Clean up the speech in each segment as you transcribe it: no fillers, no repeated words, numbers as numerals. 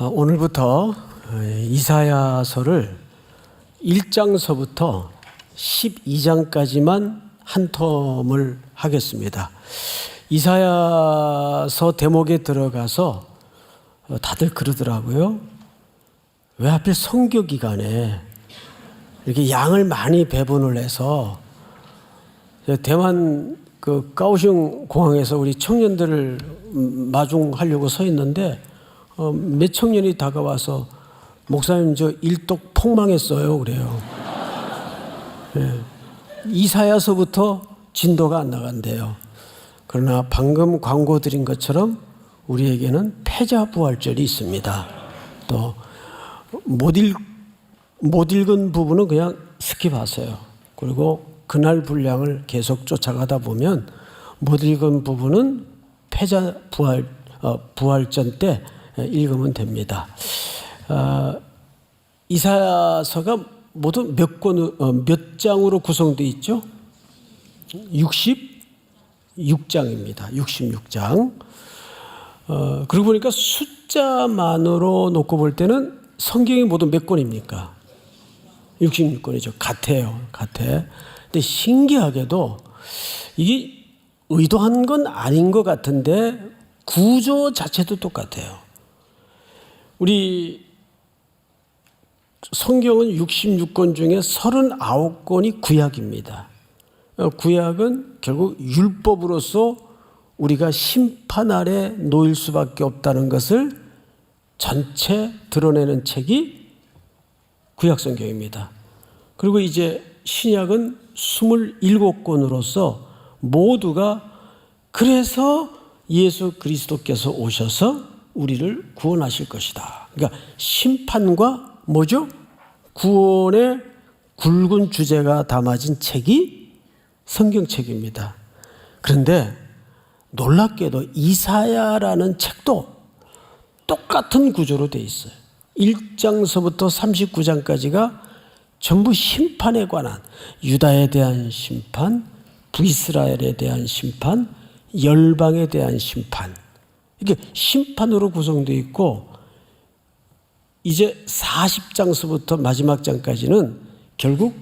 오늘부터 이사야서를 1장서부터 12장까지만 한 텀을 하겠습니다. 이사야서 대목에 들어가서 다들 그러더라고요. 왜 하필 성교 기간에 이렇게 양을 많이 배분을 해서 대만 까오슝 공항에서 우리 청년들을 마중하려고 서 있는데 몇 청년이 다가와서 목사님 저 일독 폭망했어요 그래요. 네. 이사야서부터 진도가 안 나간대요. 그러나 방금 광고 드린 것처럼 우리에게는 패자부활절이 있습니다. 또 못 읽은 부분은 그냥 스킵하세요. 그리고 그날 분량을 계속 쫓아가다 보면 못 읽은 부분은 부활전 때 읽으면 됩니다. 이사야서가 모두 몇 장으로 구성되어 있죠? 66장입니다. 66장. 그러고 보니까 숫자만으로 놓고 볼 때는 성경이 모두 몇 권입니까? 66권이죠. 같아요. 근데 신기하게도 이게 의도한 건 아닌 것 같은데 구조 자체도 똑같아요. 우리 성경은 66권 중에 39권이 구약입니다. 구약은 결국 율법으로서 우리가 심판 아래 놓일 수밖에 없다는 것을 전체 드러내는 책이 구약 성경입니다. 그리고 이제 신약은 27권으로서 모두가 그래서 예수 그리스도께서 오셔서 우리를 구원하실 것이다. 그러니까 심판과 뭐죠? 구원의 굵은 주제가 담아진 책이 성경책입니다. 그런데 놀랍게도 이사야라는 책도 똑같은 구조로 되어 있어요. 1장서부터 39장까지가 전부 심판에 관한, 유다에 대한 심판, 북이스라엘에 대한 심판, 열방에 대한 심판, 이게 심판으로 구성되어 있고, 이제 40장서부터 마지막 장까지는 결국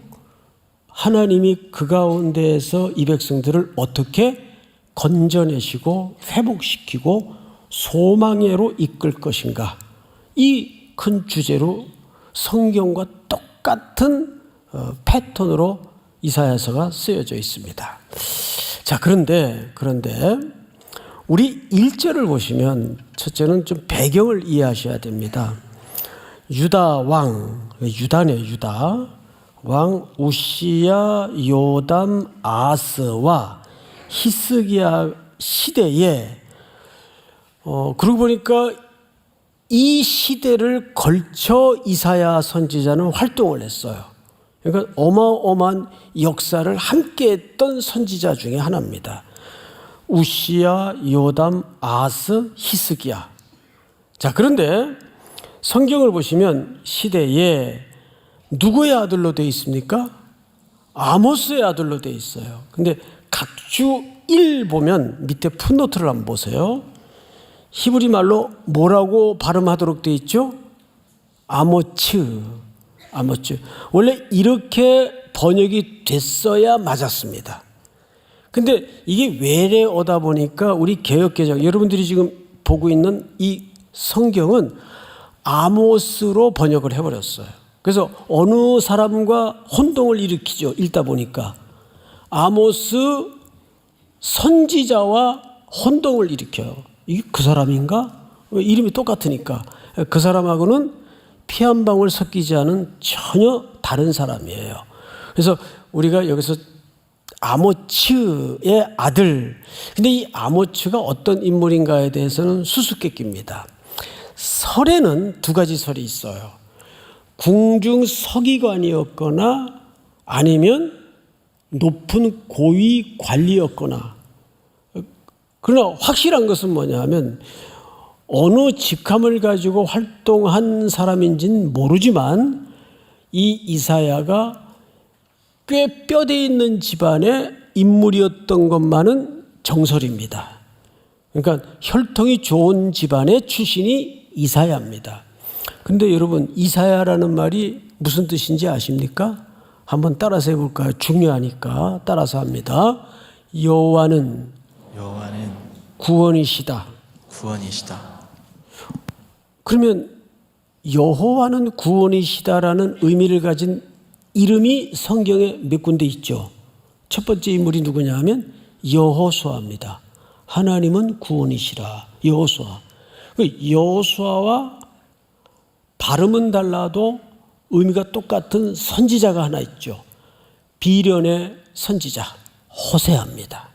하나님이 그 가운데에서 이 백성들을 어떻게 건져내시고 회복시키고 소망으로 이끌 것인가, 이 큰 주제로 성경과 똑같은 패턴으로 이사야서가 쓰여져 있습니다. 자, 그런데 우리 1절을 보시면 첫째는 좀 배경을 이해하셔야 됩니다. 유다 왕, 유다 왕 우시야, 요담, 아스와 히스기야 시대에 그러고 보니까 이 시대를 걸쳐 이사야 선지자는 활동을 했어요. 그러니까 어마어마한 역사를 함께 했던 선지자 중에 하나입니다. 우시야, 요담, 아스, 히스기야. 자, 그런데 성경을 보시면 시대에 누구의 아들로 되어 있습니까? 아모스의 아들로 되어 있어요. 근데 각주 1 보면 밑에 풋노트를 한번 보세요. 히브리 말로 뭐라고 발음하도록 되어 있죠? 아모츠. 원래 이렇게 번역이 됐어야 맞았습니다. 근데 이게 외래 오다 보니까 우리 개역개정, 여러분들이 지금 보고 있는 이 성경은 아모스로 번역을 해버렸어요. 그래서 어느 사람과 혼동을 일으키죠. 읽다 보니까 아모스 선지자와 혼동을 일으켜요. 이게 그 사람인가? 이름이 똑같으니까 그 사람하고는 피 한 방울 섞이지 않은 전혀 다른 사람이에요. 그래서 우리가 여기서 아모츠의 아들, 근데 이 아모츠가 어떤 인물인가에 대해서는 수수께끼입니다. 설에는 두 가지 설이 있어요. 궁중 서기관이었거나 아니면 높은 고위 관리였거나. 그러나 확실한 것은 뭐냐 하면 어느 직함을 가지고 활동한 사람인지는 모르지만 이 이사야가 꽤 뼈대 있는 집안의 인물이었던 것만은 정설입니다. 그러니까 혈통이 좋은 집안의 출신이 이사야입니다. 근데 여러분, 이사야라는 말이 무슨 뜻인지 아십니까? 한번 따라서 해볼까요? 중요하니까 따라서 합니다. 여호와는 구원이시다. 그러면 여호와는 구원이시다라는 의미를 가진 이름이 성경에 몇 군데 있죠. 첫 번째 인물이 누구냐 하면 여호수아입니다. 하나님은 구원이시라. 여호수아. 여호수아와 발음은 달라도 의미가 똑같은 선지자가 하나 있죠. 비련의 선지자 호세아입니다.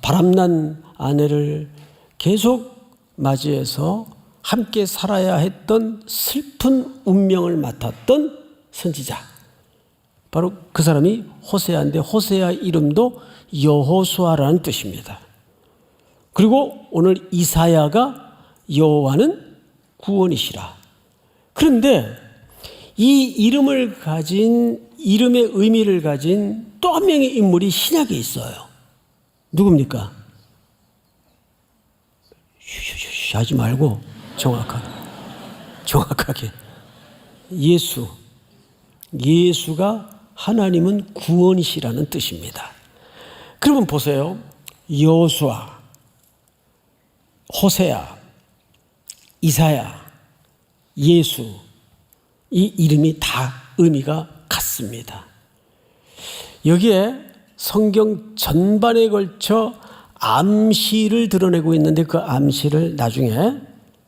바람난 아내를 계속 맞이해서 함께 살아야 했던 슬픈 운명을 맡았던 선지자, 바로 그 사람이 호세아인데, 호세아 이름도 여호수아라는 뜻입니다. 그리고 오늘 이사야가 여호와는 구원이시라. 그런데 이 이름을 가진, 이름의 의미를 가진 또 한 명의 인물이 신약에 있어요. 누굽니까? 쉬쉬쉬 하지 말고 정확하게 예수가 하나님은 구원이시라는 뜻입니다. 그러면 보세요. 여호수아, 호세아, 이사야, 예수, 이 이름이 다 의미가 같습니다. 여기에 성경 전반에 걸쳐 암시를 드러내고 있는데, 그 암시를 나중에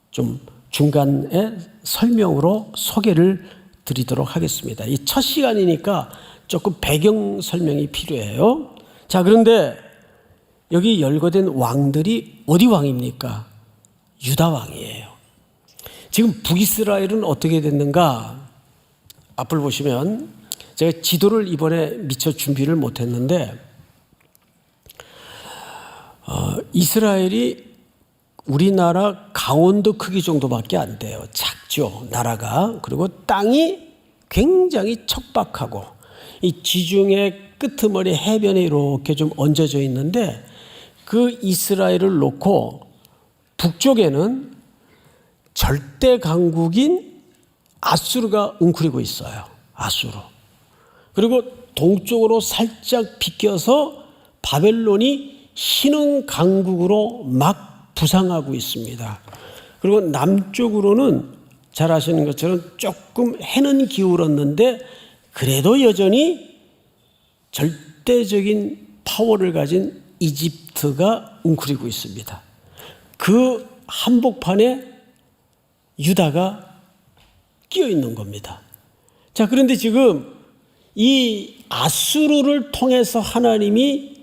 좀 중간에 설명으로 소개를 드리도록 하겠습니다. 이 첫 시간이니까 조금 배경 설명이 필요해요. 자, 그런데 여기 열거된 왕들이 어디 왕입니까? 유다 왕이에요. 지금 북이스라엘은 어떻게 됐는가? 앞을 보시면, 제가 지도를 이번에 미처 준비를 못했는데, 이스라엘이 우리나라 강원도 크기 정도밖에 안 돼요. 작죠, 나라가. 그리고 땅이 굉장히 척박하고, 이 지중해 끄트머리 해변에 이렇게 좀 얹어져 있는데, 그 이스라엘을 놓고 북쪽에는 절대 강국인 아수르가 웅크리고 있어요. 아수르. 그리고 동쪽으로 살짝 비껴서 바벨론이 신흥 강국으로 막 부상하고 있습니다. 그리고 남쪽으로는 잘 아시는 것처럼 조금 해는 기울었는데, 그래도 여전히 절대적인 파워를 가진 이집트가 웅크리고 있습니다. 그 한복판에 유다가 끼어 있는 겁니다. 자, 그런데 지금 이 아수르를 통해서 하나님이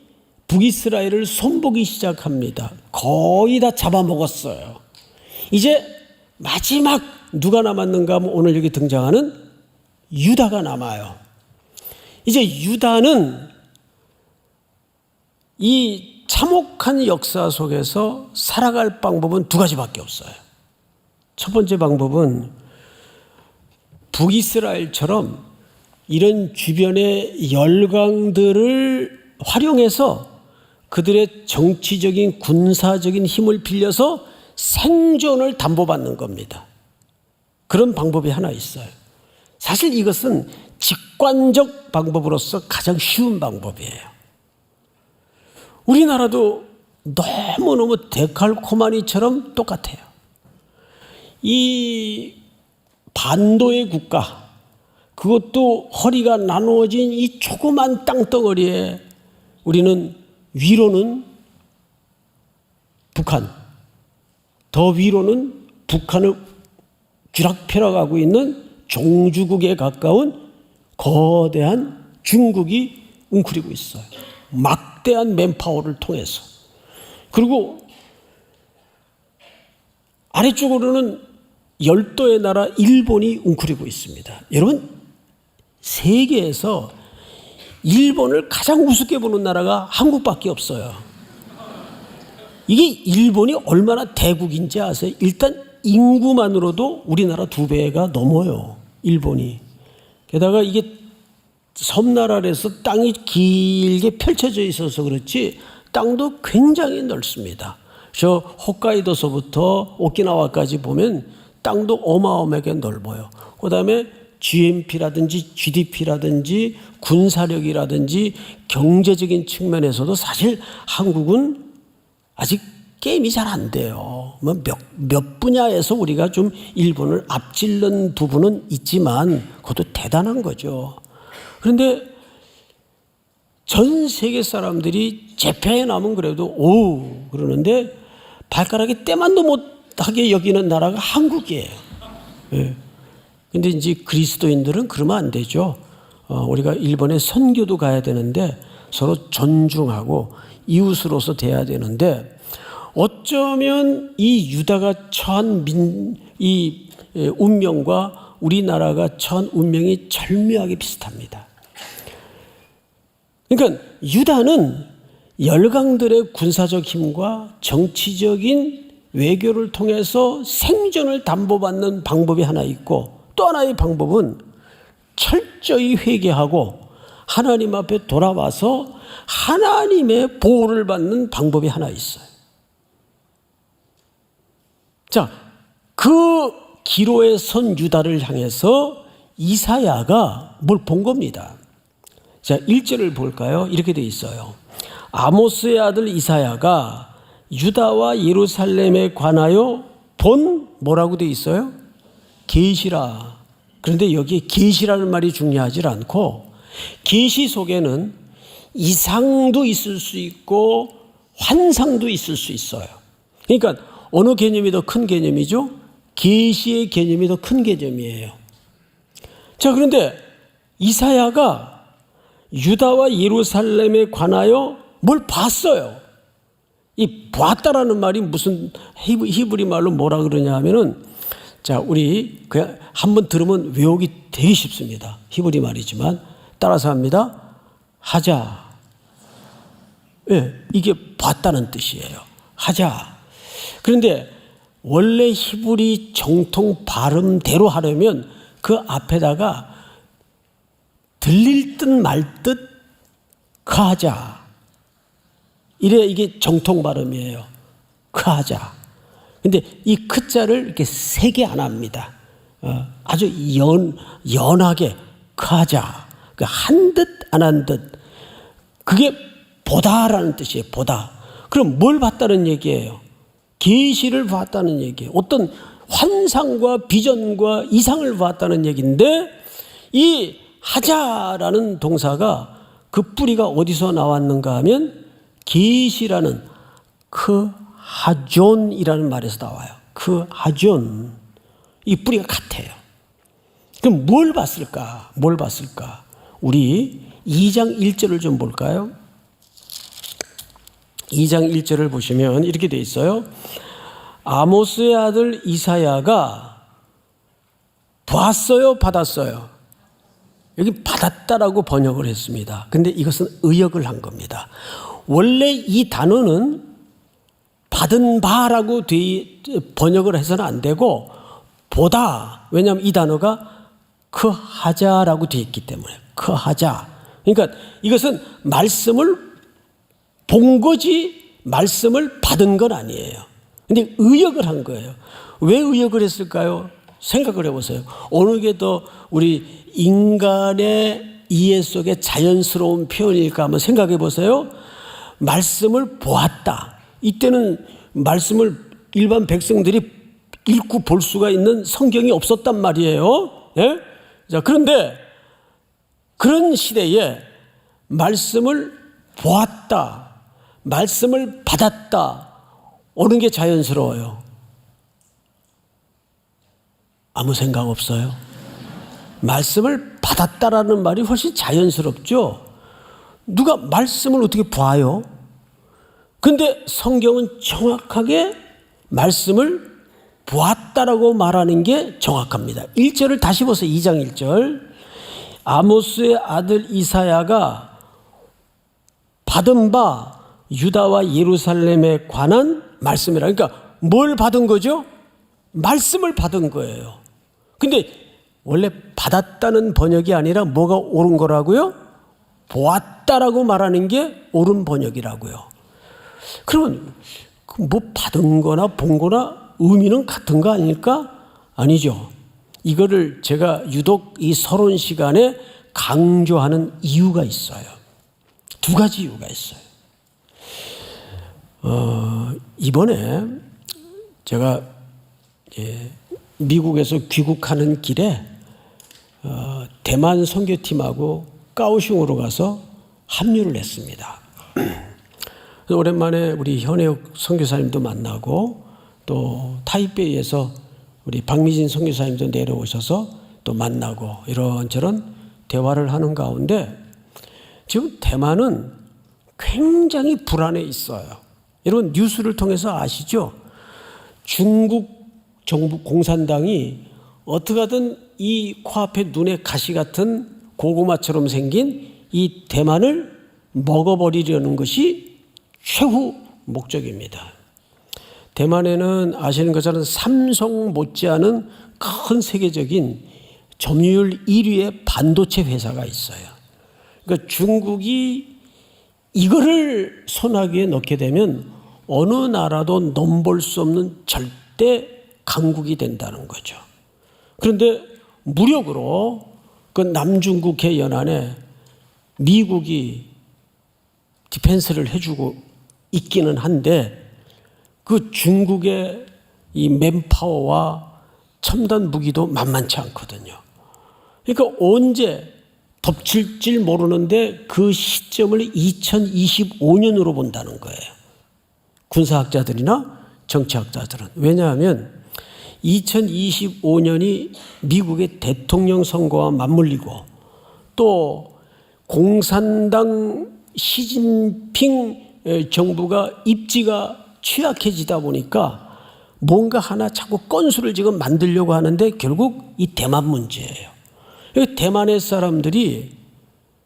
북이스라엘을 손보기 시작합니다. 거의 다 잡아먹었어요. 이제 마지막 누가 남았는가 하면 오늘 여기 등장하는 유다가 남아요. 이제 유다는 이 참혹한 역사 속에서 살아갈 방법은 두 가지밖에 없어요. 첫 번째 방법은 북이스라엘처럼 이런 주변의 열강들을 활용해서 그들의 정치적인 군사적인 힘을 빌려서 생존을 담보받는 겁니다. 그런 방법이 하나 있어요. 사실 이것은 직관적 방법으로서 가장 쉬운 방법이에요. 우리나라도 너무너무 데칼코마니처럼 똑같아요. 이 반도의 국가, 그것도 허리가 나누어진 이 조그만 땅덩어리에 우리는 위로는 북한, 더 위로는 북한을 쥐락펴락하고 있는 종주국에 가까운 거대한 중국이 웅크리고 있어요. 막대한 맨파워를 통해서. 그리고 아래쪽으로는 열도의 나라 일본이 웅크리고 있습니다. 여러분, 세계에서 일본을 가장 우습게 보는 나라가 한국밖에 없어요. 이게 일본이 얼마나 대국인지 아세요? 일단 인구만으로도 우리나라 2배가 넘어요, 일본이. 게다가 이게 섬나라라서 땅이 길게 펼쳐져 있어서 그렇지 땅도 굉장히 넓습니다. 저 홋카이도서부터 오키나와까지 보면 땅도 어마어마하게 넓어요. 그 다음에 GNP라든지 GDP라든지 군사력이라든지 경제적인 측면에서도 사실 한국은 아직 게임이 잘 안 돼요. 몇 분야에서 우리가 좀 일본을 앞질른 부분은 있지만 그것도 대단한 거죠. 그런데 전 세계 사람들이 재패에 나면 그래도 오 그러는데 발가락에 때만도 못하게 여기는 나라가 한국이에요. 예. 근데 이제 그리스도인들은 그러면 안 되죠. 우리가 일본에 선교도 가야 되는데 서로 존중하고 이웃으로서 돼야 되는데 어쩌면 이 유다가 처한 이 운명과 우리나라가 처한 운명이 절묘하게 비슷합니다. 그러니까 유다는 열강들의 군사적 힘과 정치적인 외교를 통해서 생존을 담보받는 방법이 하나 있고 또 하나의 방법은 철저히 회개하고 하나님 앞에 돌아와서 하나님의 보호를 받는 방법이 하나 있어요. 자, 그 기로에 선 유다를 향해서 이사야가 뭘 본 겁니다. 자, 1절을 볼까요? 이렇게 돼 있어요. 아모스의 아들 이사야가 유다와 예루살렘에 관하여 본 뭐라고 돼 있어요? 계시라. 그런데 여기에 계시라는 말이 중요하지 않고 계시 속에는 이상도 있을 수 있고 환상도 있을 수 있어요. 그러니까 어느 개념이 더 큰 개념이죠? 계시의 개념이 더 큰 개념이에요. 자, 그런데 이사야가 유다와 예루살렘에 관하여 뭘 봤어요. 이 봤다라는 말이 무슨 히브리 말로 뭐라 그러냐 하면은 자, 우리 그냥 한번 들으면 외우기 되게 쉽습니다. 히브리 말이지만 따라서 합니다. 하자. 예, 이게 봤다는 뜻이에요. 하자. 그런데 원래 히브리 정통 발음대로 하려면 그 앞에다가 들릴 듯 말 듯 하자. 이래 이게 정통 발음이에요. 하자. 근데 이 크자를 이렇게 세게 안 합니다. 아주 연하게 하자. 한 듯 안 한 듯. 그게 보다라는 뜻이에요. 보다. 그럼 뭘 봤다는 얘기예요? 계시를 봤다는 얘기예요. 어떤 환상과 비전과 이상을 봤다는 얘기인데 이 하자라는 동사가 그 뿌리가 어디서 나왔는가 하면 계시라는 그 하존이라는 말에서 나와요. 그 하존. 이 뿌리가 같아요. 그럼 뭘 봤을까? 뭘 봤을까? 우리 2장 1절을 좀 볼까요? 2장 1절을 보시면 이렇게 돼 있어요. 아모스의 아들 이사야가 봤어요, 받았어요? 여기 받았다라고 번역을 했습니다. 근데 이것은 의역을 한 겁니다. 원래 이 단어는 받은 바라고 번역을 해서는 안 되고 보다. 왜냐하면 이 단어가 그 하자라고 되어 있기 때문에 그 하자. 그러니까 이것은 말씀을 본 거지 말씀을 받은 건 아니에요. 근데 의역을 한 거예요. 왜 의역을 했을까요? 생각을 해보세요. 어느 게 더 우리 인간의 이해 속에 자연스러운 표현일까 한번 생각해 보세요. 말씀을 보았다. 이때는 말씀을 일반 백성들이 읽고 볼 수가 있는 성경이 없었단 말이에요. 예? 자, 그런데 그런 시대에 말씀을 보았다. 말씀을 받았다. 어느 게 자연스러워요? 아무 생각 없어요? 말씀을 받았다라는 말이 훨씬 자연스럽죠? 누가 말씀을 어떻게 봐요? 근데 성경은 정확하게 말씀을 보았다라고 말하는 게 정확합니다. 1절을 다시 보세요. 2장 1절. 아모스의 아들 이사야가 받은 바 유다와 예루살렘에 관한 말씀이라. 그러니까 뭘 받은 거죠? 말씀을 받은 거예요. 근데 원래 받았다는 번역이 아니라 뭐가 옳은 거라고요? 보았다라고 말하는 게 옳은 번역이라고요. 그러면 뭐 받은 거나 본 거나 의미는 같은 거 아닐까? 아니죠. 이거를 제가 유독 이 서론 시간에 강조하는 이유가 있어요. 두 가지 이유가 있어요. 이번에 제가 미국에서 귀국하는 길에 대만 선교팀하고 까오슝으로 가서 합류를 했습니다. 오랜만에 우리 현혜옥 선교사님도 만나고 또 타이베이에서 우리 박미진 선교사님도 내려오셔서 또 만나고 이런저런 대화를 하는 가운데 지금 대만은 굉장히 불안해 있어요. 여러분 뉴스를 통해서 아시죠? 중국 정부 공산당이 어떻게 하든 이 코앞에 눈에 가시 같은 고구마처럼 생긴 이 대만을 먹어버리려는 것이 최후 목적입니다. 대만에는 아시는 것처럼 삼성 못지않은 큰 세계적인 점유율 1위의 반도체 회사가 있어요. 그러니까 중국이 이거를 손아귀에 넣게 되면 어느 나라도 넘볼 수 없는 절대 강국이 된다는 거죠. 그런데 무력으로 그 남중국해 연안에 미국이 디펜스를 해주고 있기는 한데 그 중국의 이 맨파워와 첨단 무기도 만만치 않거든요. 그러니까 언제 덮칠지 모르는데 그 시점을 2025년으로 본다는 거예요. 군사학자들이나 정치학자들은. 왜냐하면 2025년이 미국의 대통령 선거와 맞물리고 또 공산당 시진핑 정부가 입지가 취약해지다 보니까 뭔가 하나 자꾸 건수를 지금 만들려고 하는데 결국 이 대만 문제예요. 대만의 사람들이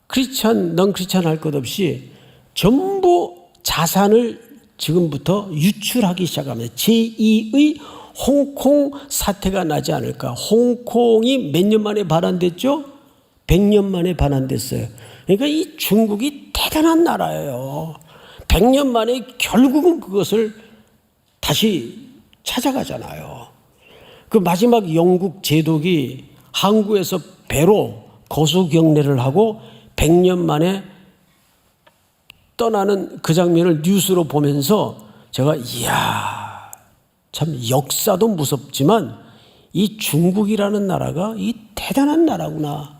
크리스찬, 넌 크리스찬 할 것 없이 전부 자산을 지금부터 유출하기 시작합니다. 제2의 홍콩 사태가 나지 않을까. 홍콩이 몇 년 만에 반환됐죠? 100년 만에 반환됐어요. 그러니까 이 중국이 대단한 나라예요. 100년 만에 결국은 그것을 다시 찾아가잖아요. 그 마지막 영국 제독이 항구에서 배로 거수경례를 하고 100년 만에 떠나는 그 장면을 뉴스로 보면서 제가 이야 참 역사도 무섭지만 이 중국이라는 나라가 이 대단한 나라구나.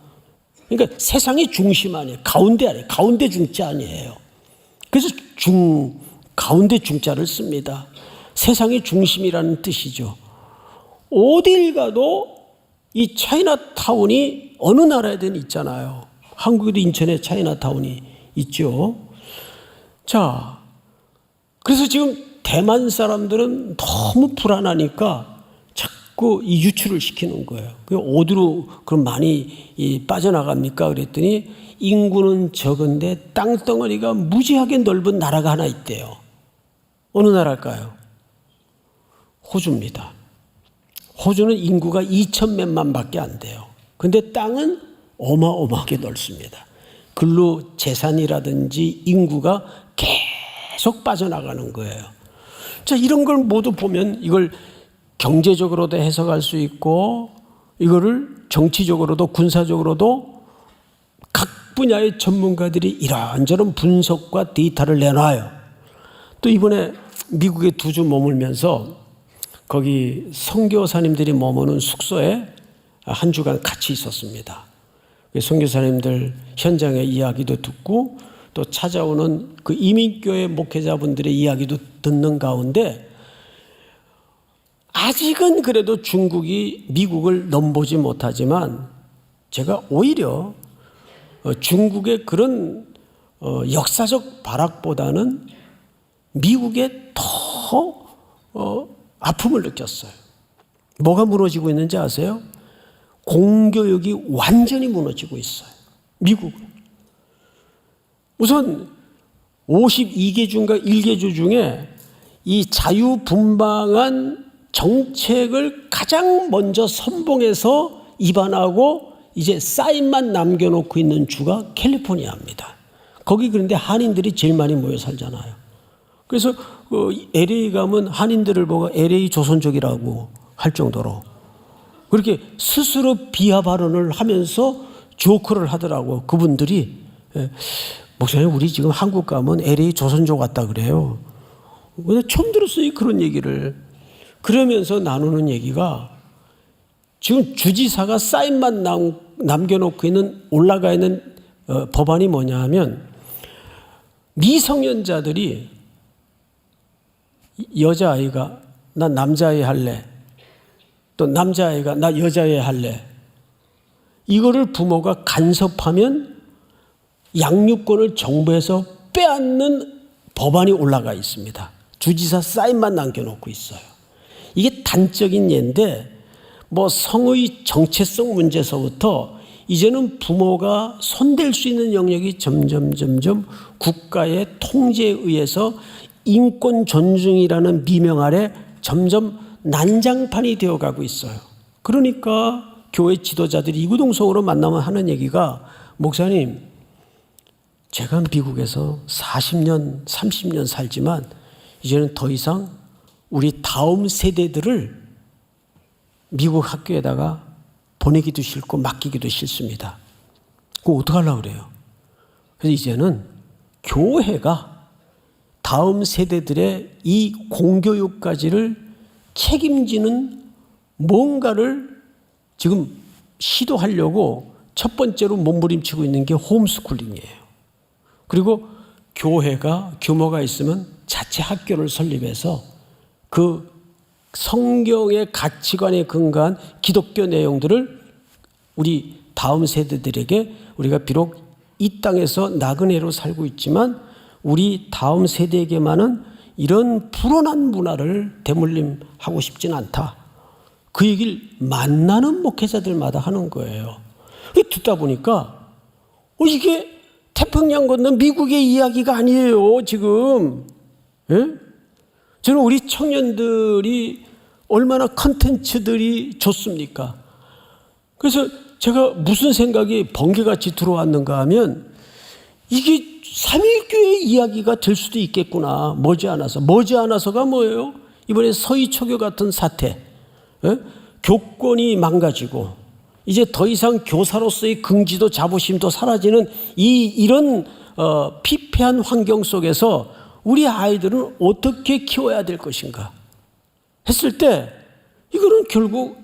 그러니까 세상의 중심 아니에요. 가운데 아니에요. 가운데 중자 아니에요. 그래서 가운데 중자를 씁니다. 세상의 중심이라는 뜻이죠. 어딜 가도 이 차이나타운이 어느 나라에든 있잖아요. 한국에도 인천에 차이나타운이 있죠. 자, 그래서 지금 대만 사람들은 너무 불안하니까 자꾸 이 유출을 시키는 거예요. 어디로 그럼 많이 빠져나갑니까? 그랬더니 인구는 적은데 땅덩어리가 무지하게 넓은 나라가 하나 있대요. 어느 나라일까요? 호주입니다. 호주는 인구가 2,000몇만 밖에 안 돼요. 근데 땅은 어마어마하게 넓습니다. 근로 재산이라든지 인구가 계속 빠져나가는 거예요. 자, 이런 걸 모두 보면 이걸 경제적으로도 해석할 수 있고 이거를 정치적으로도 군사적으로도 각 분야의 전문가들이 이런저런 분석과 데이터를 내놔요. 또 이번에 미국에 2주 머물면서 거기 선교사님들이 머무는 숙소에 한 주간 같이 있었습니다. 선교사님들 현장의 이야기도 듣고 또 찾아오는 그 이민교회 목회자분들의 이야기도 듣는 가운데 아직은 그래도 중국이 미국을 넘보지 못하지만 제가 오히려 중국의 그런 역사적 발악보다는 미국의 더 아픔을 느꼈어요. 뭐가 무너지고 있는지 아세요? 공교육이 완전히 무너지고 있어요. 미국은. 우선 52개주인가 1개주 중에 이 자유분방한 정책을 가장 먼저 선봉해서 입안하고 이제 사인만 남겨놓고 있는 주가 캘리포니아입니다. 거기 그런데 한인들이 제일 많이 모여 살잖아요. 그래서 LA 가면 한인들을 보고 LA 조선족이라고 할 정도로 그렇게 스스로 비하 발언을 하면서 조크를 하더라고. 그분들이 목사님 우리 지금 한국 가면 LA 조선족 같다 그래요. 처음 들었어요 그런 얘기를. 그러면서 나누는 얘기가 지금 주지사가 사인만 남겨놓고 있는 올라가 있는 법안이 뭐냐 하면 미성년자들이 여자아이가 나 남자아이 할래, 또 남자아이가 나 여자아이 할래, 이거를 부모가 간섭하면 양육권을 정부에서 빼앗는 법안이 올라가 있습니다. 주지사 사인만 남겨놓고 있어요. 이게 단적인 예인데 뭐 성의 정체성 문제서부터 이제는 부모가 손댈 수 있는 영역이 점점 국가의 통제에 의해서 인권 존중이라는 미명 아래 점점 난장판이 되어가고 있어요. 그러니까 교회 지도자들이 이구동성으로 만나면 하는 얘기가 목사님 제가 미국에서 40년 30년 살지만 이제는 더 이상 우리 다음 세대들을 미국 학교에다가 보내기도 싫고 맡기기도 싫습니다. 그거 어떡하려고 그래요? 그래서 이제는 교회가 다음 세대들의 이 공교육까지를 책임지는 뭔가를 지금 시도하려고 첫 번째로 몸부림치고 있는 게 홈스쿨링이에요. 그리고 교회가 규모가 있으면 자체 학교를 설립해서 그 성경의 가치관에 근거한 기독교 내용들을 우리 다음 세대들에게 우리가 비록 이 땅에서 나그네로 살고 있지만 우리 다음 세대에게만은 이런 불온한 문화를 대물림하고 싶지는 않다. 그 얘기를 만나는 목회자들마다 하는 거예요. 듣다 보니까 이게 태평양 건너 미국의 이야기가 아니에요 지금. 예? 저는 우리 청년들이 얼마나 컨텐츠들이 좋습니까? 그래서 제가 무슨 생각이 번개같이 들어왔는가 하면 이게 삼일교회 이야기가 될 수도 있겠구나. 머지않아서가 뭐예요? 이번에 서희초교 같은 사태, 교권이 망가지고 이제 더 이상 교사로서의 긍지도 자부심도 사라지는 이런 피폐한 환경 속에서 우리 아이들은 어떻게 키워야 될 것인가 했을 때 이거는 결국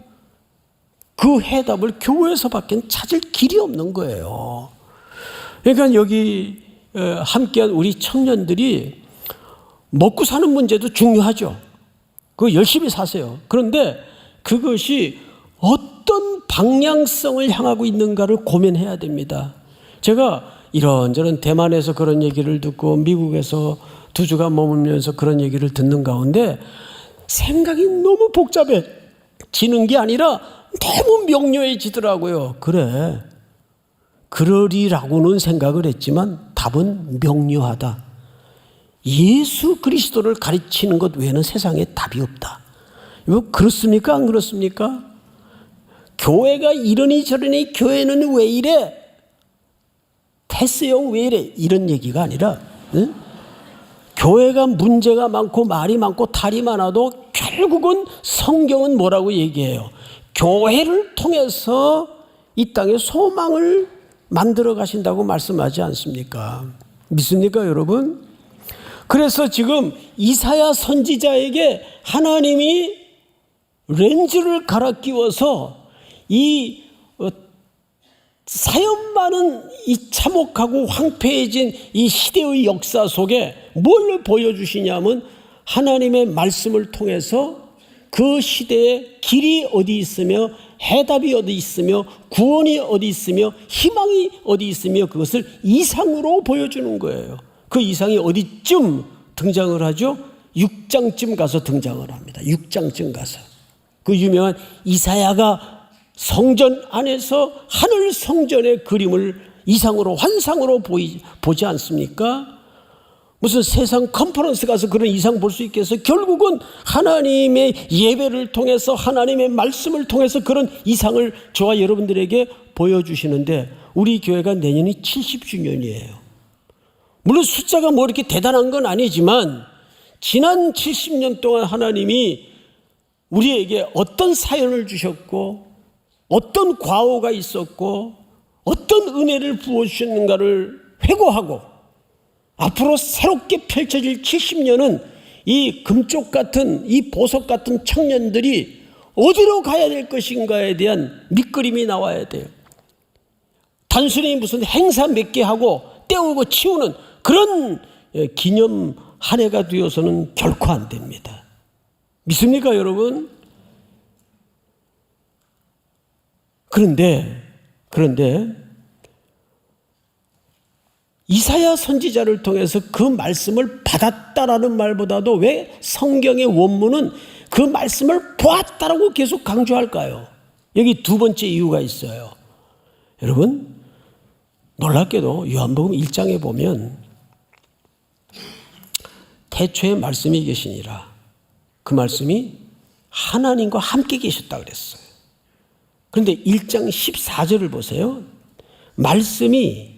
그 해답을 교회에서밖에 찾을 길이 없는 거예요. 그러니까 여기 함께한 우리 청년들이 먹고 사는 문제도 중요하죠. 그거 열심히 사세요. 그런데 그것이 어떤 방향성을 향하고 있는가를 고민해야 됩니다. 제가 이런저런 대만에서 그런 얘기를 듣고 미국에서 2주간 머물면서 그런 얘기를 듣는 가운데 생각이 너무 복잡해지는 게 아니라 너무 명료해지더라고요. 그래, 그러리라고는 생각을 했지만 답은 명료하다. 예수 그리스도를 가르치는 것 외에는 세상에 답이 없다. 이거 그렇습니까? 안 그렇습니까? 교회가 이러니 저러니 교회는 왜 이래? 테스형 왜 이래? 이런 얘기가 아니라 교회가 문제가 많고 말이 많고 탈이 많아도 결국은 성경은 뭐라고 얘기해요? 교회를 통해서 이 땅에 소망을 만들어 가신다고 말씀하지 않습니까? 믿습니까 여러분? 그래서 지금 이사야 선지자에게 하나님이 렌즈를 갈아 끼워서 이 사연 많은 이 참혹하고 황폐해진 이 시대의 역사 속에 뭘 보여주시냐면 하나님의 말씀을 통해서 그 시대에 길이 어디 있으며 해답이 어디 있으며 구원이 어디 있으며 희망이 어디 있으며 그것을 이상으로 보여주는 거예요. 그 이상이 어디쯤 등장을 하죠? 6장쯤 가서 등장을 합니다. 6장쯤 가서. 그 유명한 이사야가 성전 안에서 하늘 성전의 그림을 이상으로 환상으로 보지 않습니까? 무슨 세상 컨퍼런스 가서 그런 이상 볼 수 있겠어요? 결국은 하나님의 예배를 통해서 하나님의 말씀을 통해서 그런 이상을 저와 여러분들에게 보여주시는데 우리 교회가 내년이 70주년이에요. 물론 숫자가 뭐 이렇게 대단한 건 아니지만 지난 70년 동안 하나님이 우리에게 어떤 사연을 주셨고 어떤 과오가 있었고 어떤 은혜를 부어주셨는가를 회고하고 앞으로 새롭게 펼쳐질 70년은 이 금쪽 같은, 이 보석 같은 청년들이 어디로 가야 될 것인가에 대한 밑그림이 나와야 돼요. 단순히 무슨 행사 몇 개 하고 때우고 치우는 그런 기념 한 해가 되어서는 결코 안 됩니다. 믿습니까, 여러분? 그런데 이사야 선지자를 통해서 그 말씀을 받았다라는 말보다도 왜 성경의 원문은 그 말씀을 보았다라고 계속 강조할까요? 여기 두 번째 이유가 있어요. 여러분, 놀랍게도 요한복음 1장에 보면 태초에 말씀이 계시니라. 그 말씀이 하나님과 함께 계셨다 그랬어요. 그런데 1장 14절을 보세요. 말씀이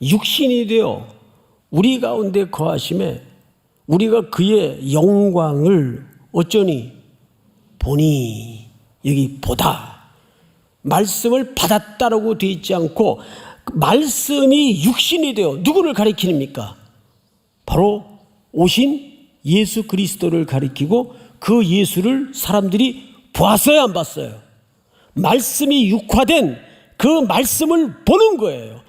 육신이 되어 우리 가운데 거하심에 우리가 그의 영광을 어쩌니 보니, 여기 보다, 말씀을 받았다라고 되어 있지 않고 말씀이 육신이 되어 누구를 가리킵니까? 바로 오신 예수 그리스도를 가리키고 그 예수를 사람들이 보았어요, 안 봤어요? 말씀이 육화된 그 말씀을 보는 거예요.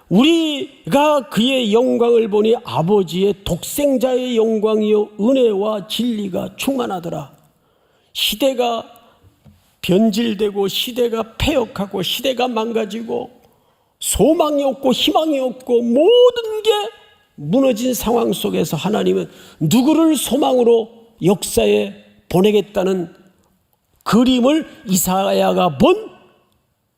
우리가 그의 영광을 보니 아버지의 독생자의 영광이요 은혜와 진리가 충만하더라. 시대가 변질되고 시대가 패역하고 시대가 망가지고 소망이 없고 희망이 없고 모든 게 무너진 상황 속에서 하나님은 누구를 소망으로 역사에 보내겠다는 그림을 이사야가 본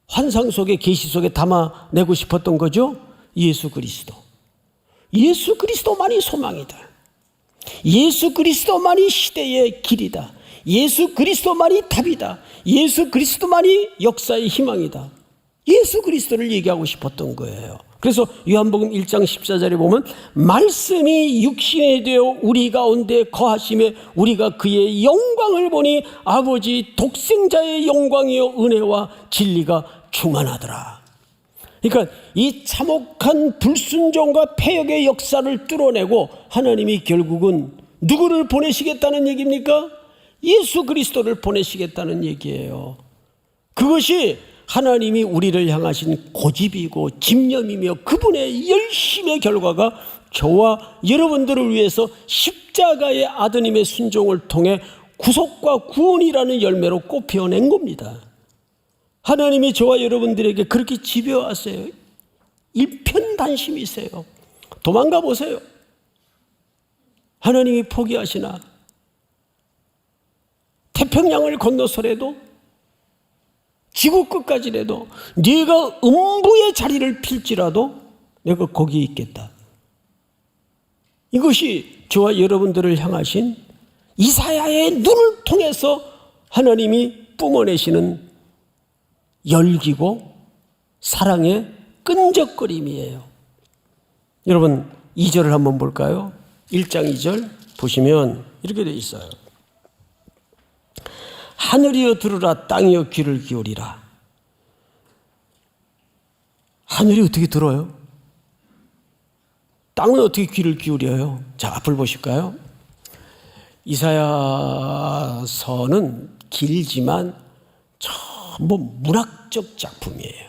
환상 속에, 계시 속에 담아내고 싶었던 거죠. 예수 그리스도. 예수 그리스도만이 소망이다. 예수 그리스도만이 시대의 길이다. 예수 그리스도만이 답이다. 예수 그리스도만이 역사의 희망이다. 예수 그리스도를 얘기하고 싶었던 거예요. 그래서 요한복음 1장 14절에 보면 말씀이 육신이 되어 우리 가운데 거하심에 우리가 그의 영광을 보니 아버지 독생자의 영광이요 은혜와 진리가 충만하더라. 그러니까 이 참혹한 불순종과 패역의 역사를 뚫어내고 하나님이 결국은 누구를 보내시겠다는 얘기입니까? 예수 그리스도를 보내시겠다는 얘기예요. 그것이 하나님이 우리를 향하신 고집이고 집념이며 그분의 열심의 결과가 저와 여러분들을 위해서 십자가의 아드님의 순종을 통해 구속과 구원이라는 열매로 꽃피어낸 겁니다. 하나님이 저와 여러분들에게 그렇게 지배하세요. 일편단심이세요. 도망가 보세요. 하나님이 포기하시나? 태평양을 건너서라도 지구 끝까지라도 네가 음부의 자리를 필지라도 내가 거기에 있겠다. 이것이 저와 여러분들을 향하신 이사야의 눈을 통해서 하나님이 뿜어내시는 열기고 사랑의 끈적거림이에요. 여러분 2절을 한번 볼까요? 1장 2절 보시면 이렇게 되어 있어요. 하늘이여 들으라, 땅이여 귀를 기울이라. 하늘이 어떻게 들어요? 땅은 어떻게 귀를 기울여요? 자, 앞을 보실까요? 이사야서는 길지만 전부 문학적 작품이에요.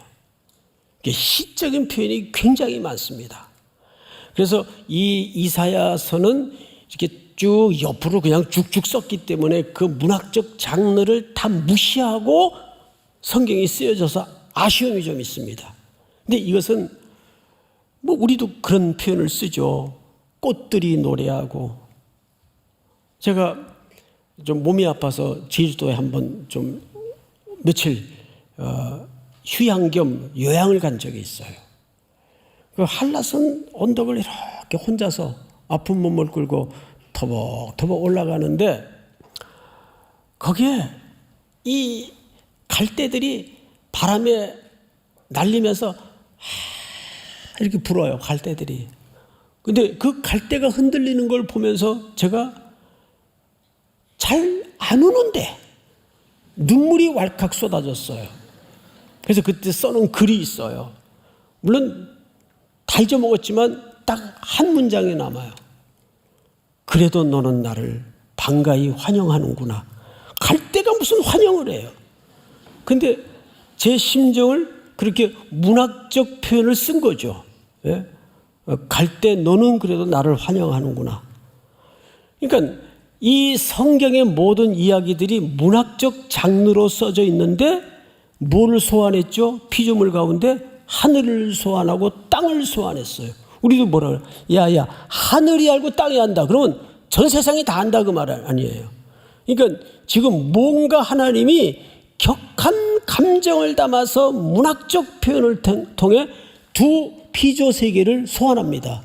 시적인 표현이 굉장히 많습니다. 그래서 이 이사야서는 이렇게 쭉 옆으로 그냥 쭉쭉 썼기 때문에 그 문학적 장르를 다 무시하고 성경이 쓰여져서 아쉬움이 좀 있습니다. 근데 이것은 뭐 우리도 그런 표현을 쓰죠. 꽃들이 노래하고. 제가 좀 몸이 아파서 제주도에 한번 좀 며칠 휴양 겸 요양을 간 적이 있어요. 그 한라산 언덕을 이렇게 혼자서 아픈 몸을 끌고 터벅터벅 올라가는데 거기에 이 갈대들이 바람에 날리면서 이렇게 불어요. 갈대들이. 근데 그 갈대가 흔들리는 걸 보면서 제가 잘 안 우는데 눈물이 왈칵 쏟아졌어요. 그래서 그때 써놓은 글이 있어요. 물론 다 잊어먹었지만 딱 한 문장이 남아요. 그래도 너는 나를 반가이 환영하는구나. 갈 때가 무슨 환영을 해요. 근데 제 심정을 그렇게 문학적 표현을 쓴 거죠. 예? 갈 때 너는 그래도 나를 환영하는구나. 그러니까 이 성경의 모든 이야기들이 문학적 장르로 써져 있는데 뭐를 소환했죠? 피조물 가운데 하늘을 소환하고 땅을 소환했어요. 우리도 뭐라 그래요? 야야, 하늘이 알고 땅이 안다. 그러면 전 세상이 다 안다 그 말 아니에요. 그러니까 지금 뭔가 하나님이 격한 감정을 담아서 문학적 표현을 통해 두 피조 세계를 소환합니다.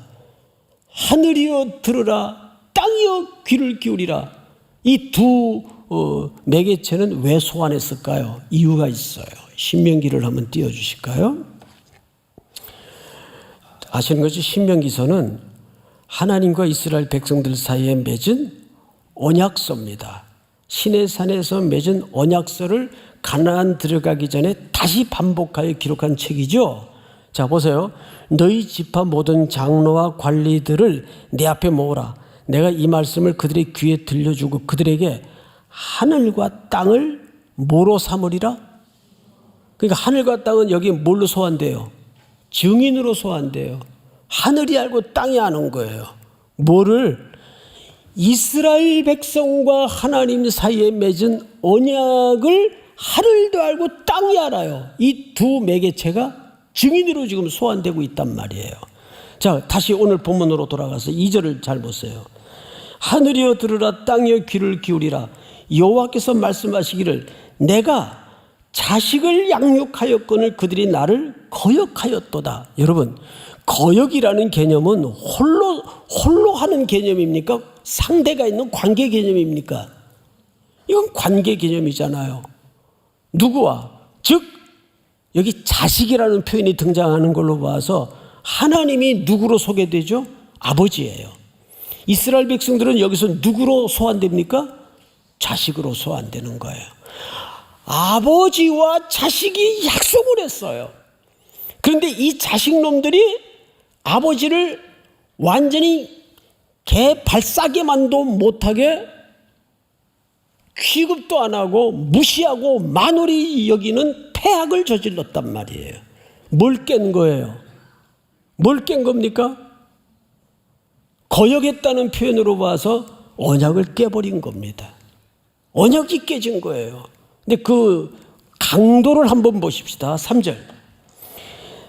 하늘이여 들으라, 땅이여 귀를 기울이라. 이 두 매개체는 왜 소환했을까요? 이유가 있어요. 신명기를 한번 띄워주실까요? 아시는 것이 신명기서는 하나님과 이스라엘 백성들 사이에 맺은 언약서입니다. 시내산에서 맺은 언약서를 가나안 들어가기 전에 다시 반복하여 기록한 책이죠. 자, 보세요. 너희 지파 모든 장로와 관리들을 내 앞에 모으라. 내가 이 말씀을 그들의 귀에 들려주고 그들에게 하늘과 땅을 뭐로 삼으리라? 그러니까 하늘과 땅은 여기 뭘로 소환돼요? 증인으로 소환돼요. 하늘이 알고 땅이 아는 거예요. 뭐를? 이스라엘 백성과 하나님 사이에 맺은 언약을 하늘도 알고 땅이 알아요. 이 두 매개체가 증인으로 지금 소환되고 있단 말이에요. 자, 다시 오늘 본문으로 돌아가서 2절을 잘 보세요. 하늘이여 들으라, 땅이여 귀를 기울이라. 여호와께서 말씀하시기를 내가 자식을 양육하였거늘 그들이 나를 거역하였도다. 여러분, 거역이라는 개념은 홀로 하는 개념입니까? 상대가 있는 관계 개념입니까? 이건 관계 개념이잖아요. 누구와? 즉 여기 자식이라는 표현이 등장하는 걸로 봐서 하나님이 누구로 소개되죠? 아버지예요. 이스라엘 백성들은 여기서 누구로 소환됩니까? 자식으로 소환되는 거예요. 아버지와 자식이 약속을 했어요. 그런데 이 자식놈들이 아버지를 완전히 개 발싸게만도 못하게 취급도 안 하고 무시하고 만홀히 여기는 패악을 저질렀단 말이에요. 뭘 깬 거예요? 뭘 깬 겁니까? 거역했다는 표현으로 봐서 언약을 깨버린 겁니다. 언약이 깨진 거예요. 근데 그 강도를 한번 보십시다. 3절.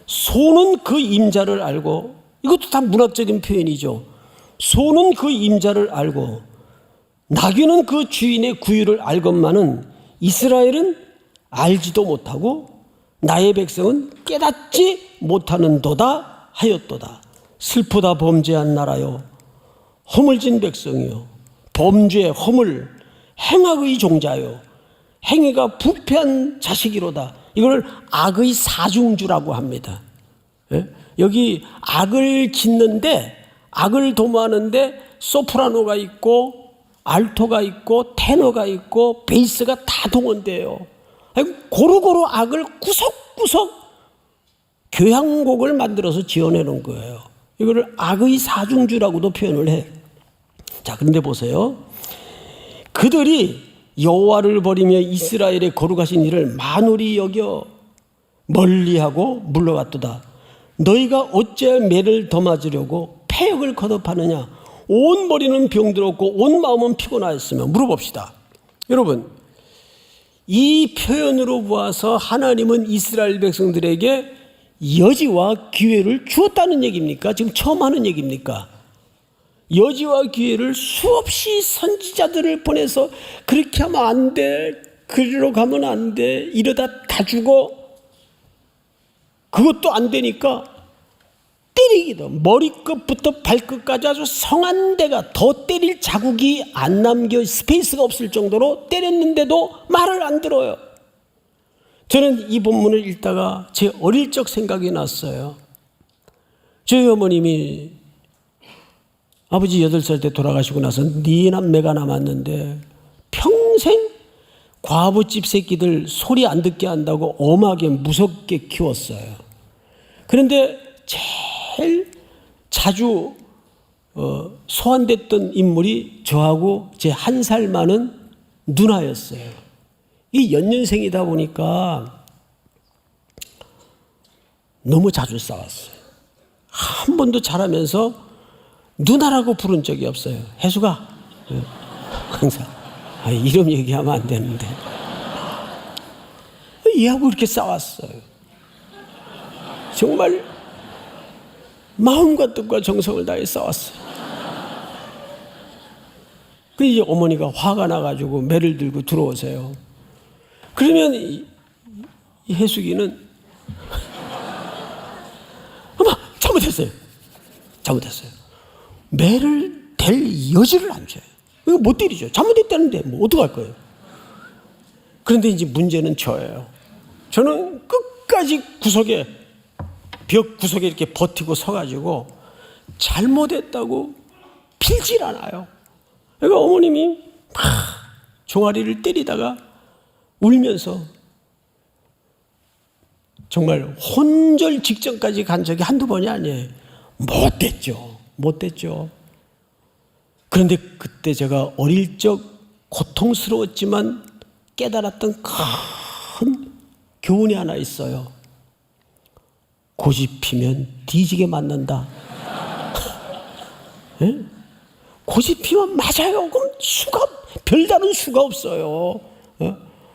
소는 그 임자를 알고, 이것도 다 문학적인 표현이죠. 소는 그 임자를 알고 나귀는 그 주인의 구유를 알건만은 이스라엘은 알지도 못하고 나의 백성은 깨닫지 못하는도다 하였도다. 슬프다 범죄한 나라요, 허물진 백성이요, 범죄 허물 행악의 종자요, 행위가 부패한 자식이로다. 이걸 악의 사중주라고 합니다. 예? 여기 악을 짓는데, 악을 도모하는데 소프라노가 있고 알토가 있고 테너가 있고 베이스가 다 동원돼요. 고루고루 악을 구석구석 교향곡을 만들어서 지어내는 거예요. 이거를 악의 사중주라고도 표현을 해. 자, 그런데 보세요. 그들이 여호와를 버리며 이스라엘의 거룩하신 일을 만홀히 여겨 멀리하고 물러갔도다. 너희가 어째 매를 더 맞으려고 패역을 거듭하느냐? 온 머리는 병들었고 온 마음은 피곤하였으며. 물어봅시다. 여러분, 이 표현으로 보아서 하나님은 이스라엘 백성들에게 여지와 기회를 주었다는 얘기입니까? 지금 처음 하는 얘기입니까? 여지와 기회를 수없이 선지자들을 보내서 그렇게 하면 안 돼, 그리로 가면 안 돼, 이러다 다 죽어. 그것도 안 되니까 때리기도, 머리끝부터 발끝까지 아주 성한데가 더 때릴 자국이 안 남겨 스페이스가 없을 정도로 때렸는데도 말을 안 들어요. 저는 이 본문을 읽다가 제 어릴 적 생각이 났어요. 저희 어머님이 아버지 8살 때 돌아가시고 나서 네 남매가 남았는데 평생 과부집 새끼들 소리 안 듣게 한다고 엄하게 무섭게 키웠어요. 그런데 제일 자주 소환됐던 인물이 저하고 제 1살 많은 누나였어요. 이 연년생이다 보니까 너무 자주 싸웠어요. 한 번도 자라면서 누나라고 부른 적이 없어요. 혜수가 항상 이름 얘기하면 안 되는데 얘하고 이렇게 싸웠어요. 정말 마음과 뜻과 정성을 다해 싸웠어요. 그 이제 어머니가 화가 나가지고 매를 들고 들어오세요. 그러면 이 혜숙이는 어머 잘못했어요. 매를 댈 여지를 안 줘요. 이거 못 때리죠. 잘못했다는데 뭐 어떡할 거예요. 그런데 이제 문제는 저예요. 저는 끝까지 벽 구석에 이렇게 버티고 서가지고 잘못했다고 빌질 않아요. 그러니까 어머님이 막 종아리를 때리다가 울면서 정말 혼절 직전까지 간 적이 한두 번이 아니에요. 못됐죠. 그런데 그때 제가 어릴 적 고통스러웠지만 깨달았던 큰 교훈이 하나 있어요. 고집 피면 뒤지게 맞는다. 예? 고집 피면 맞아요. 그럼 별다른 수가 없어요.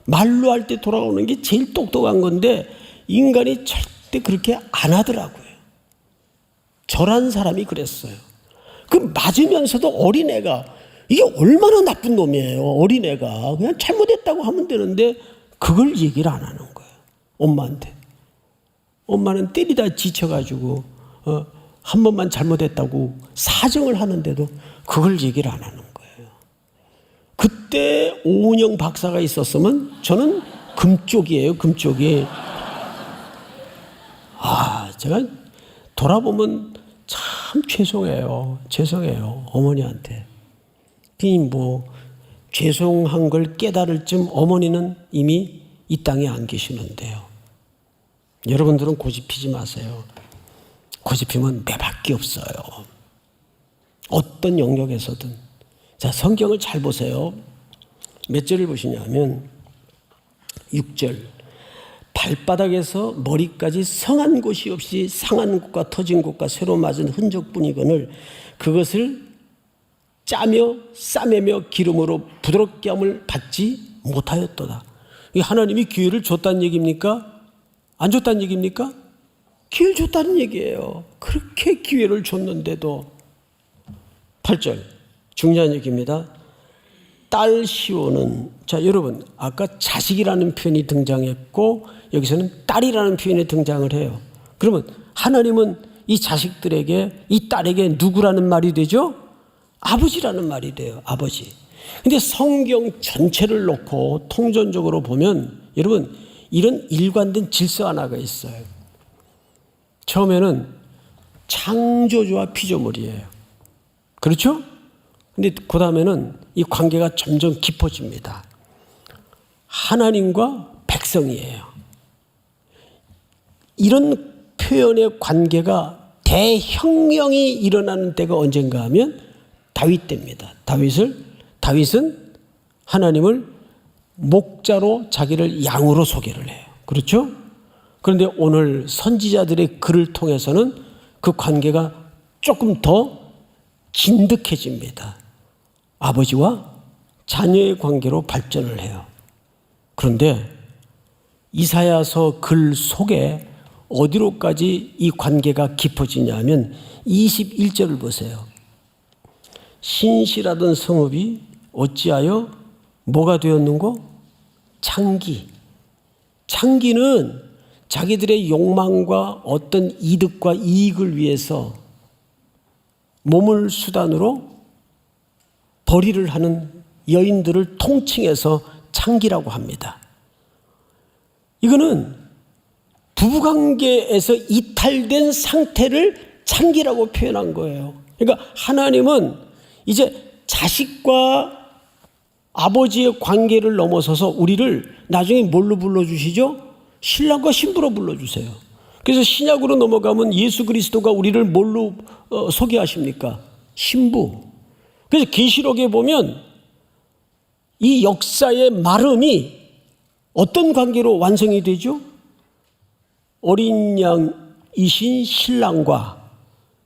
말로 할 때 돌아오는 게 제일 똑똑한 건데 인간이 절대 그렇게 안 하더라고요. 저란 사람이 그랬어요. 그 맞으면서도 어린애가 이게 얼마나 나쁜 놈이에요. 어린애가 그냥 잘못했다고 하면 되는데 그걸 얘기를 안 하는 거예요. 엄마한테. 엄마는 때리다 지쳐가지고 한 번만 잘못했다고 사정을 하는데도 그걸 얘기를 안 하는 거예요. 그때 오은영 박사가 있었으면 저는 금쪽이에요. 금쪽이. 제가 돌아보면 참 죄송해요. 어머니한테. 뭐 죄송한 걸 깨달을 쯤 어머니는 이미 이 땅에 안 계시는데요. 여러분들은 고집 피지 마세요. 고집 피면 매밖에 없어요. 어떤 영역에서든. 자, 성경을 잘 보세요. 몇 절을 보시냐면 6절. 발바닥에서 머리까지 성한 곳이 없이 상한 곳과 터진 곳과 새로 맞은 흔적뿐이거늘 그것을 짜며 싸매며 기름으로 부드럽게 함을 받지 못하였도다. 하나님이 기회를 줬다는 얘기입니까? 안 줬다는 얘기입니까? 기회를 줬다는 얘기예요. 그렇게 기회를 줬는데도. 8절 중요한 얘기입니다. 딸 시온은, 자 여러분, 아까 자식이라는 표현이 등장했고 여기서는 딸이라는 표현이 등장을 해요. 그러면 하나님은 이 자식들에게, 이 딸에게 누구라는 말이 되죠? 아버지라는 말이 돼요. 아버지. 근데 성경 전체를 놓고 통전적으로 보면 여러분 이런 일관된 질서 하나가 있어요. 처음에는 창조주와 피조물이에요. 그렇죠? 근데 그 다음에는 이 관계가 점점 깊어집니다. 하나님과 백성이에요. 이런 표현의 관계가 대혁명이 일어나는 때가 언젠가 하면 다윗 때입니다. 다윗은 하나님을 목자로 자기를 양으로 소개를 해요. 그렇죠? 그런데 오늘 선지자들의 글을 통해서는 그 관계가 조금 더 긴득해집니다. 아버지와 자녀의 관계로 발전을 해요. 그런데 이사야서 글 속에 어디로까지 이 관계가 깊어지냐면 21절을 보세요. 신실하던 성읍이 어찌하여 뭐가 되었는고? 창기. 창기는 자기들의 욕망과 어떤 이득과 이익을 위해서 몸을 수단으로 벌이를 하는 여인들을 통칭해서 창기라고 합니다. 이거는 부부관계에서 이탈된 상태를 창기라고 표현한 거예요. 그러니까 하나님은 이제 자식과 아버지의 관계를 넘어서서 우리를 나중에 뭘로 불러주시죠? 신랑과 신부로 불러주세요. 그래서 신약으로 넘어가면 예수 그리스도가 우리를 뭘로 소개하십니까? 신부. 그래서 계시록에 보면 이 역사의 마름이 어떤 관계로 완성이 되죠? 어린 양이신 신랑과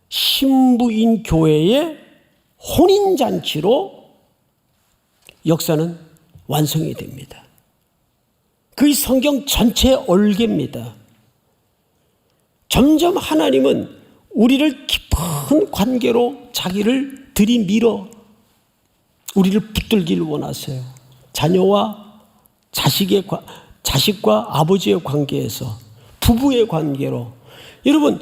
신부인 교회의 혼인잔치로 역사는 완성이 됩니다. 그 성경 전체의 얼개입니다. 점점 하나님은 우리를 깊은 관계로 자기를 들이밀어 우리를 붙들기를 원하세요. 자녀와 자식과 아버지의 관계에서, 부부의 관계로. 여러분,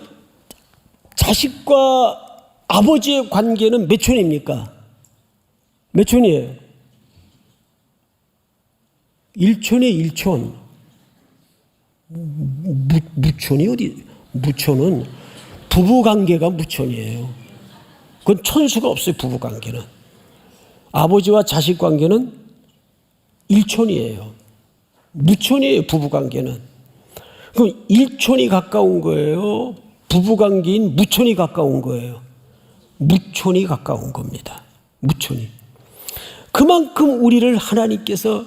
자식과 아버지의 관계는 몇 촌입니까? 몇 촌이에요? 1촌에 1촌. 무촌이 어디? 무촌은 부부관계가 무촌이에요. 그건 촌수가 없어요. 부부관계는. 아버지와 자식 관계는 1촌이에요. 무촌이에요. 부부관계는. 그럼 1촌이 가까운 거예요? 부부관계인 무촌이 가까운 거예요? 무촌이 가까운 겁니다. 무촌이. 그만큼 우리를 하나님께서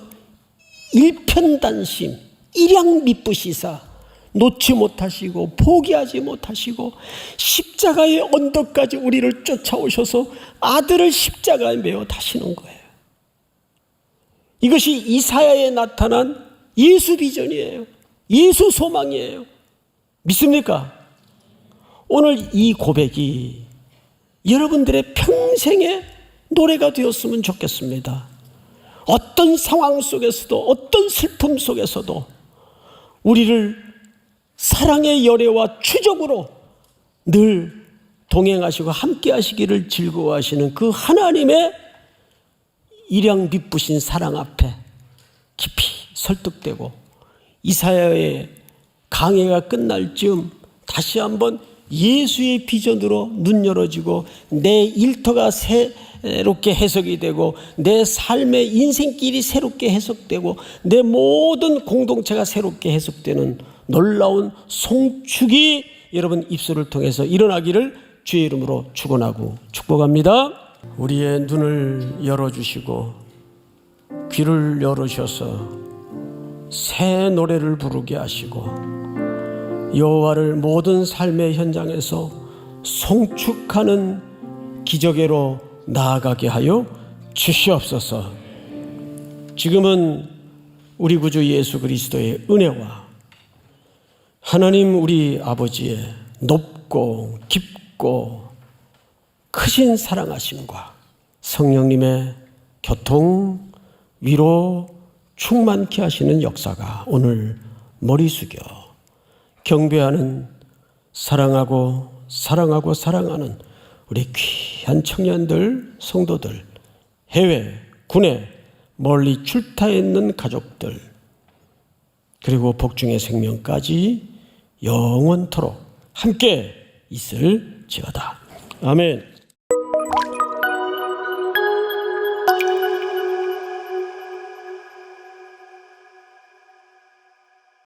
일편단심, 일양 미쁘시사 놓지 못하시고 포기하지 못하시고 십자가의 언덕까지 우리를 쫓아오셔서 아들을 십자가에 매어 타시는 거예요. 이것이 이사야에 나타난 예수 비전이에요. 예수 소망이에요. 믿습니까? 오늘 이 고백이 여러분들의 평생의 노래가 되었으면 좋겠습니다. 어떤 상황 속에서도, 어떤 슬픔 속에서도 우리를 사랑의 열애와 추적으로 늘 동행하시고 함께 하시기를 즐거워하시는 그 하나님의 일양 빛부신 사랑 앞에 깊이 설득되고 이사야의 강해가 끝날 즈음 다시 한번 예수의 비전으로 눈 열어지고 내 일터가 새롭게 해석이 되고 내 삶의 인생길이 새롭게 해석되고 내 모든 공동체가 새롭게 해석되는 놀라운 송축이 여러분 입술을 통해서 일어나기를 주의 이름으로 축원하고 축복합니다. 우리의 눈을 열어주시고 귀를 열으셔서 새 노래를 부르게 하시고 여호와를 모든 삶의 현장에서 송축하는 기적으로 나아가게 하여 주시옵소서. 지금은 우리 구주 예수 그리스도의 은혜와 하나님 우리 아버지의 높고 깊고 크신 사랑하심과 성령님의 교통, 위로, 충만케 하시는 역사가 오늘 머리 숙여 경배하는 사랑하고 사랑하는 우리 귀한 청년들, 성도들, 해외, 국내 멀리 출타해 있는 가족들 그리고 복중의 생명까지 영원토록 함께 있을지어다. 아멘.